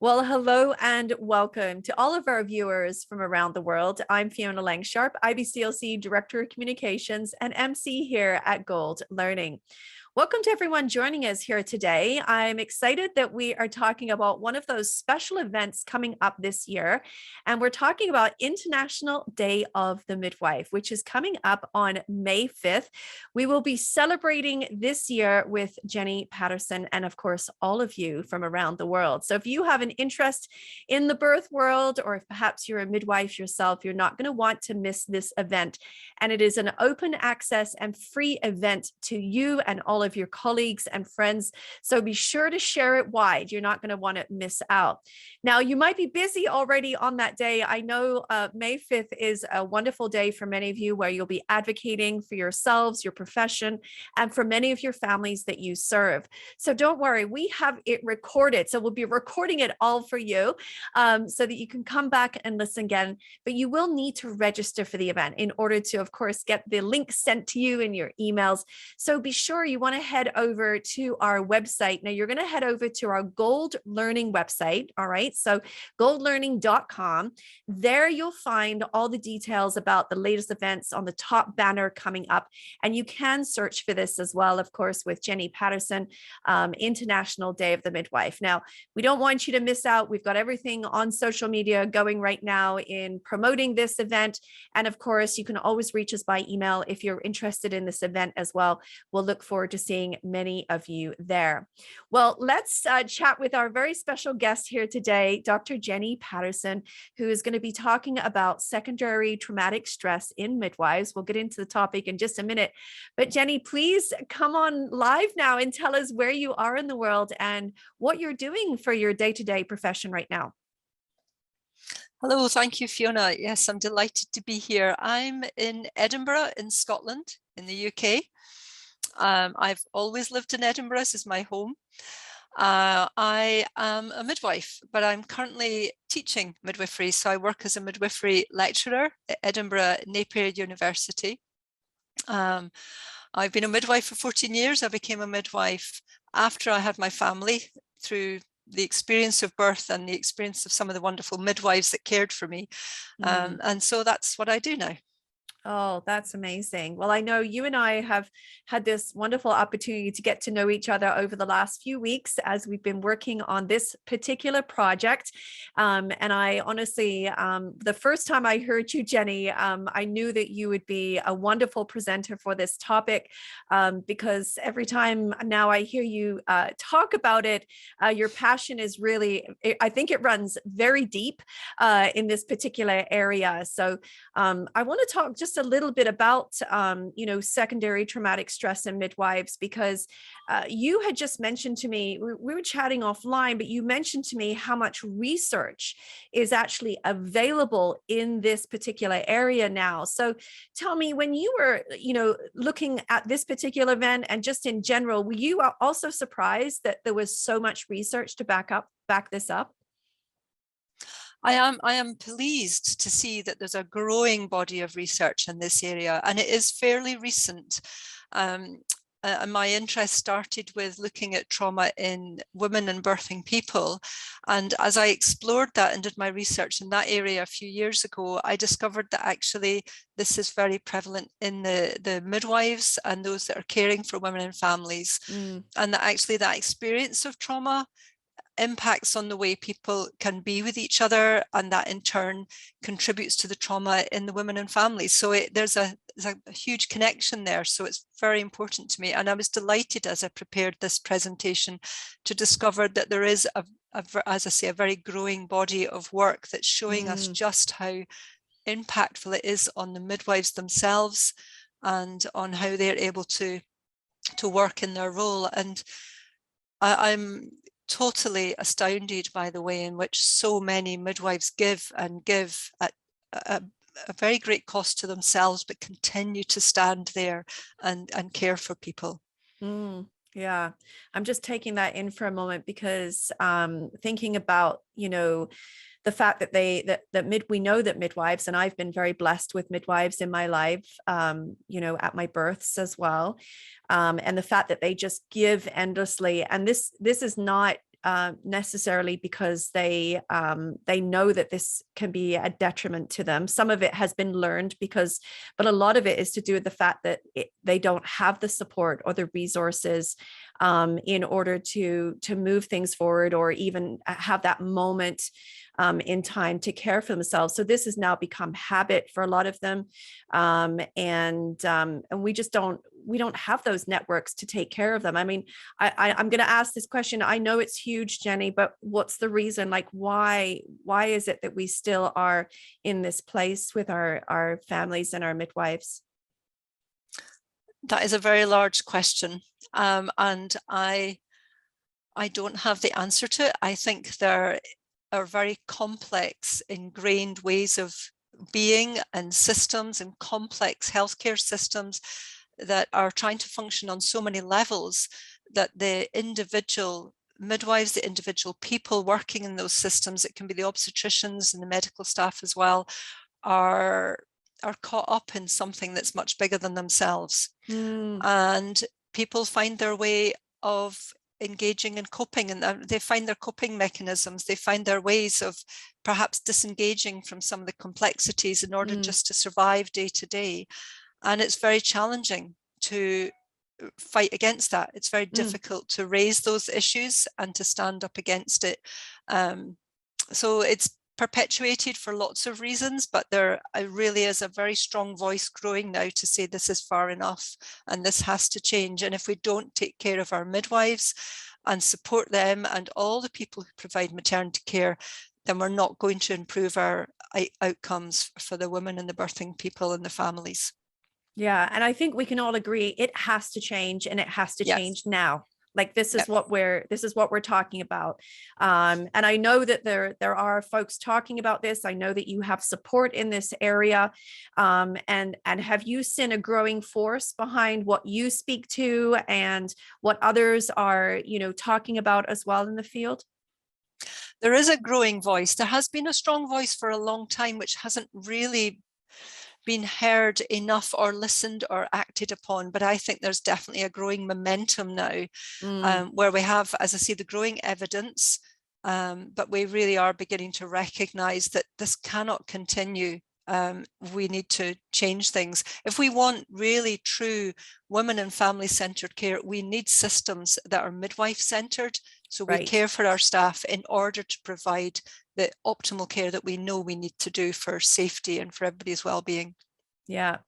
Well, hello and welcome to all of our viewers from around the world. I'm Fiona Langsharp, IBCLC Director of Communications and MC here at Gold Learning. Welcome to everyone joining us here today. I'm excited that we are talking about one of those special events coming up this year. And we're talking about International Day of the Midwife, which is coming up on May 5th. We will be celebrating this year with Jenny Patterson and, of course, all of you from around the world. So if you have an interest in the birth world, or if perhaps you're a midwife yourself, you're not going to want to miss this event. And it is an open access and free event to you and all of your colleagues and friends. So be sure to share it wide. You're not going to want to miss out. Now, you might be busy already on that day. I know May 5th is a wonderful day for many of you where you'll be advocating for yourselves, your profession, and for many of your families that you serve. So don't worry, we have it recorded. So we'll be recording it all for you so that you can come back and listen again. But you will need to register for the event in order to, of course, get the link sent to you in your emails. So be sure you want to head over to our website. Now you're going to head over to our Gold Learning website. All right. So goldlearning.com. There you'll find all the details about the latest events on the top banner coming up. And you can search for this as well, of course, with Jenny Patterson, International Day of the Midwife. Now, we don't want you to miss out. We've got everything on social media going right now in promoting this event. And of course, you can always reach us by email if you're interested in this event as well. We'll look forward to seeing many of you there. Well, let's chat with our very special guest here today, Dr. Jenny Patterson, who is going to be talking about secondary traumatic stress in midwives. We'll get into the topic in just a minute. But Jenny, please come on live now and tell us where you are in the world and what you're doing for your day-to-day profession right now. Hello, thank you, Fiona. Yes, I'm delighted to be here. I'm in Edinburgh in Scotland, in the UK. I've always lived in Edinburgh. This is my home. I am a midwife, but I'm currently teaching midwifery. So I work as a midwifery lecturer at Edinburgh Napier University. I've been a midwife for 14 years. I became a midwife after I had my family through the experience of birth and the experience of some of the wonderful midwives that cared for me. And so that's what I do now. Oh, that's amazing. Well, I know you and I have had this wonderful opportunity to get to know each other over the last few weeks as we've been working on this particular project. And I honestly, the first time I heard you, Jenny, I knew that you would be a wonderful presenter for this topic because every time now I hear you talk about it, your passion is really, I think it runs very deep in this particular area. So I want to talk just a little bit about, secondary traumatic stress in midwives, because you had just mentioned to me, we were chatting offline, but you mentioned to me how much research is actually available in this particular area now. So tell me, when you were, looking at this particular event and just in general, were you also surprised that there was so much research to back this up? I am pleased to see that there's a growing body of research in this area, and it is fairly recent. And my interest started with looking at trauma in women and birthing people. And as I explored that and did my research in that area a few years ago, I discovered that actually this is very prevalent in the midwives and those that are caring for women and families. And that actually that experience of trauma impacts on the way people can be with each other, and that in turn contributes to the trauma in the women and families. So there's a huge connection there. So it's very important to me. And I was delighted as I prepared this presentation to discover that there is, as I say, a very growing body of work that's showing us just how impactful it is on the midwives themselves and on how they're able to work in their role. And I'm totally astounded by the way in which so many midwives give at a very great cost to themselves, but continue to stand there and care for people. Yeah, I'm just taking that in for a moment because thinking about, the fact that we know that midwives, and I've been very blessed with midwives in my life, at my births as well. And the fact that they just give endlessly. And this is not necessarily because they know that this can be a detriment to them. Some of it has been learned but a lot of it is to do with the fact that they don't have the support or the resources in order to move things forward, or even have that moment in time to care for themselves. So this has now become habit for a lot of them, and we don't have those networks to take care of them. I mean, I'm going to ask this question. I know it's huge, Jenny, but what's the reason? Like, why is it that we still are in this place with our families and our midwives? That is a very large question, and I don't have the answer to it. I think there are very complex, ingrained ways of being and systems and complex healthcare systems that are trying to function on so many levels that the individual midwives, the individual people working in those systems, it can be the obstetricians and the medical staff as well, are caught up in something that's much bigger than themselves. And people find their way of engaging and coping, and they find their coping mechanisms, they find their ways of perhaps disengaging from some of the complexities in order just to survive day to day. And it's very challenging to fight against that. It's very difficult to raise those issues and to stand up against it. So it's perpetuated for lots of reasons, but there really is a very strong voice growing now to say this is far enough and this has to change. And if we don't take care of our midwives and support them and all the people who provide maternity care, then we're not going to improve our outcomes for the women and the birthing people and the families. Yeah. And I think we can all agree it has to change, and it has to change now. Like this is what we're talking about. And I know that there are folks talking about this. I know that you have support in this area. And have you seen a growing force behind what you speak to and what others are, talking about as well in the field? There is a growing voice. There has been a strong voice for a long time, which hasn't really been heard enough or listened or acted upon. But I think there's definitely a growing momentum now, where we have, as I say, the growing evidence, but we really are beginning to recognize that this cannot continue. We need to change things. If we want really true women and family centered care, we need systems that are midwife centered. So we care for our staff in order to provide the optimal care that we know we need to do for safety and for everybody's well-being. Yeah.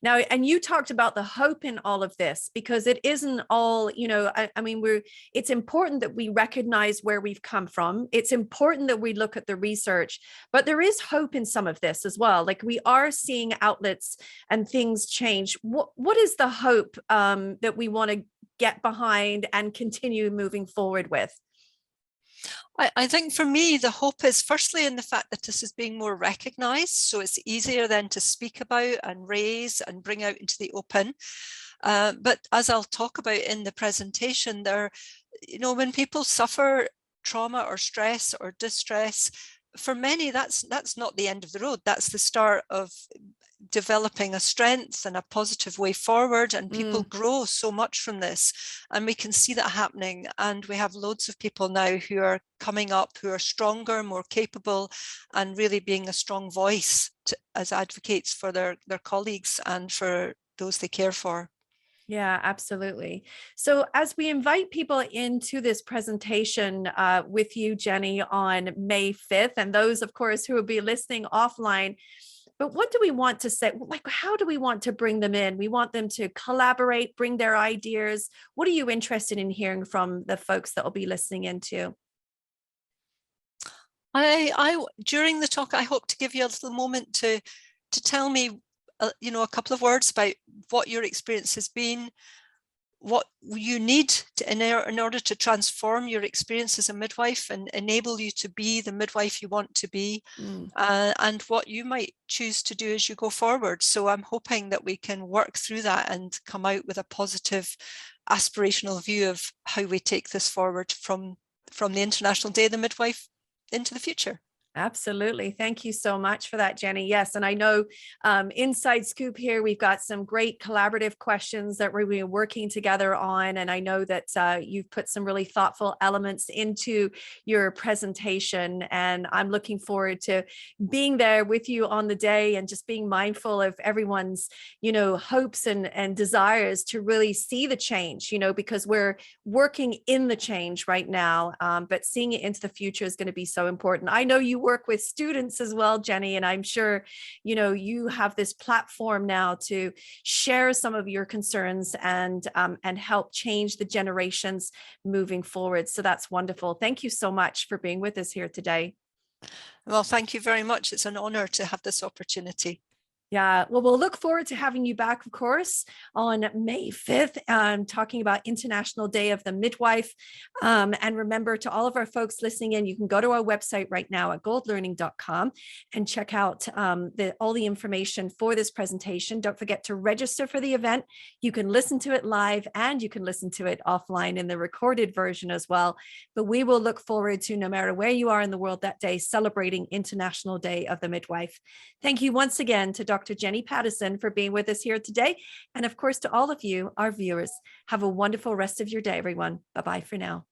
Now, and you talked about the hope in all of this, because it isn't all, I mean, it's important that we recognize where we've come from. It's important that we look at the research, but there is hope in some of this as well. Like we are seeing outlets and things change. What is the hope that we want to get behind and continue moving forward with? I think for me, the hope is firstly in the fact that this is being more recognized. So it's easier then to speak about and raise and bring out into the open. But as I'll talk about in the presentation, when people suffer trauma or stress or distress, for many, that's not the end of the road. That's the start of developing a strength and a positive way forward, and people grow so much from this, and we can see that happening. And we have loads of people now who are coming up, who are stronger, more capable, and really being a strong voice as advocates for their colleagues and for those they care for. Yeah, absolutely. So as we invite people into this presentation with you, Jenny, on May 5th, and those, of course, who will be listening offline, but what do we want to say? Like, how do we want to bring them in? We want them to collaborate, bring their ideas. What are you interested in hearing from the folks that will be listening into? During the talk, I hope to give you a little moment to tell me, a couple of words about what your experience has been, what you need in order to transform your experience as a midwife and enable you to be the midwife you want to be, and what you might choose to do as you go forward. So I'm hoping that we can work through that and come out with a positive, aspirational view of how we take this forward from the International Day of the Midwife into the future. Absolutely. Thank you so much for that, Jenny. Yes. And I know inside scoop here, we've got some great collaborative questions that we've been working together on. And I know that you've put some really thoughtful elements into your presentation. And I'm looking forward to being there with you on the day and just being mindful of everyone's, hopes and desires to really see the change, because we're working in the change right now. But seeing it into the future is going to be so important. I know you work with students as well, Jenny, and I'm sure, you have this platform now to share some of your concerns and help change the generations moving forward. So that's wonderful. Thank you so much for being with us here today. Well, thank you very much. It's an honor to have this opportunity. Yeah, well, we'll look forward to having you back, of course, on May 5th, talking about International Day of the Midwife. And remember, to all of our folks listening in, you can go to our website right now at goldlearning.com and check out all the information for this presentation. Don't forget to register for the event. You can listen to it live and you can listen to it offline in the recorded version as well. But we will look forward to, no matter where you are in the world that day, celebrating International Day of the Midwife. Thank you once again to Dr. Jenny Patterson for being with us here today. And of course, to all of you, our viewers, have a wonderful rest of your day, everyone. Bye-bye for now.